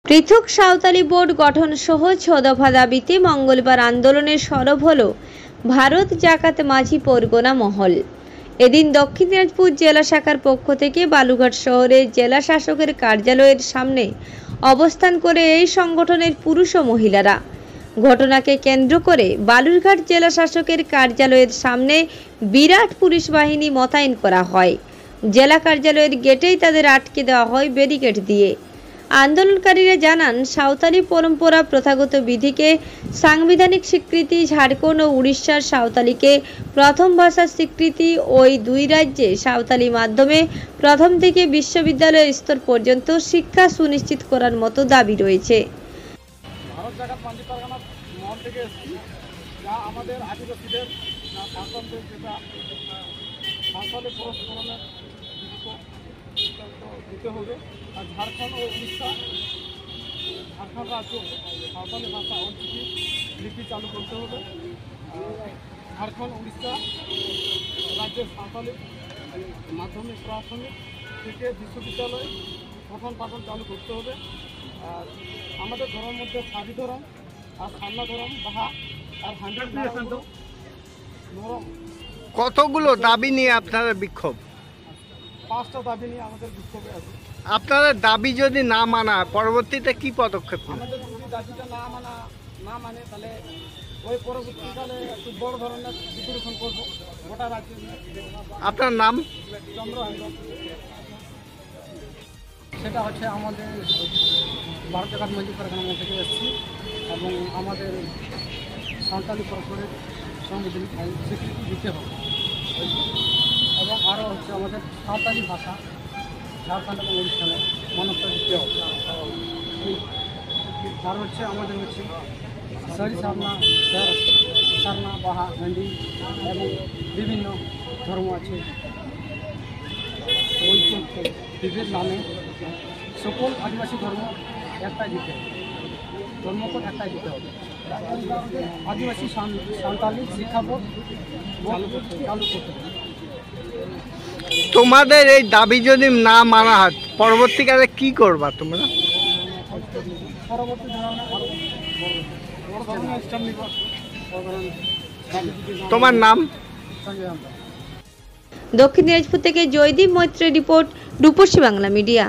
পৃথক সাঁওতালি বোর্ড গঠন সহ ৬ দফা দাবিতে মঙ্গলবার আন্দোলনে সরব হল ভারত জাকাত মাঝি পরগনা মহল। এদিন দক্ষিণ দিনাজপুর জেলা শাখার পক্ষ থেকে বালুরঘাট শহরে জেলা শাসকের কার্যালয়ের সামনে অবস্থান করে এই সংগঠনের পুরুষ ও মহিলারা। ঘটনাকে কেন্দ্র করে বালুরঘাট জেলা শাসকের কার্যালয়ের সামনে বিরাট পুলিশ বাহিনী মোতায়েন করা হয়। জেলা কার্যালয়ের গেটেই তাদের আটকে দেওয়া হয় ব্যারিকেড দিয়ে। আন্দোলনকারীরা জানান, সাঁওতালি পরম্পরা প্রথাগত বিধিকে সাংবিধানিক স্বীকৃতি, ঝাড়খণ্ড ও উড়িষ্যার সাঁওতালিকে প্রথম ভাষার স্বীকৃতি, ওই দুই রাজ্যে সাঁওতালি মাধ্যমে প্রথম থেকে বিশ্ববিদ্যালয় স্তর পর্যন্ত শিক্ষা সুনিশ্চিত করার মতো দাবি রয়েছে। ভারত জাকাত মাঝি পরগনা মহল থেকে এসেছি, যা আমাদের আদিবাসীদের শাসনদের যেটা সাঁওতালি পুরস্করণের দিতে হবে। আর ঝাড়খণ্ড ও উড়িষ্যা রাজ্য সাঁওতালি ভাষা অঞ্চলি লিপি চালু করতে হবে। ঝাড়খণ্ড উড়িষ্যা রাজ্যের সাঁওতালি মাধ্যমিক প্রাথমিক থেকে বিশ্ববিদ্যালয় পঠন পাঠন চালু করতে হবে। আর আমাদের ধর্মের মধ্যে সাদি ধরম আর সান্না ধরম বাহা আর 100 নরম। কতগুলো দাবি নিয়ে আপনারা বিক্ষোভ? 5টা দাবি নিয়ে আমাদের বিক্ষোভে আছে। আপনাদের দাবি যদি না মানা পরবর্তীতে কি পদক্ষেপ নেবেন? আমাদের যদি দাবিটা না মানে তাহলে ওই পরবর্তীকালে একটু বড় ধরনের ডিক্লারেশন করবো গোটা রাজ্যে। আপনার নাম? চন্দ্রহেন্দ্র। সেটা হচ্ছে আমাদের ভারত জাকাত মাঝি পরগনা থেকে এসেছি এবং আমাদের সাঁওতালি পরম্পরার সাংবিধানিক স্বীকৃতি দিতে হবে। এবং আরও হচ্ছে আমাদের সাঁওতালি ভাষা ঝাড়খণ্ড এবং উড়িষ্যায় মান্যতা দিতে হবে। আর হচ্ছে আমাদের হচ্ছে সারি সারনা বাহা হান্ডি এবং বিভিন্ন ধর্ম আছে, ওই বিভিন্ন নামে সকল আদিবাসী ধর্ম একটাই দিতে হবে, ধর্মকোড একটাই দিতে হবে। আদিবাসী সাঁওতালি শিক্ষা বোর্ড চালু করতে হবে। তোমাদের এই দাবি যদি না মানা হয় পরবর্তীকালে কি করবা তোমরা? পরবর্তী তোমার নাম? দক্ষিণ দিনাজপুর থেকে জয়দীপ মৈত্রের রিপোর্ট, রূপসী বাংলা মিডিয়া।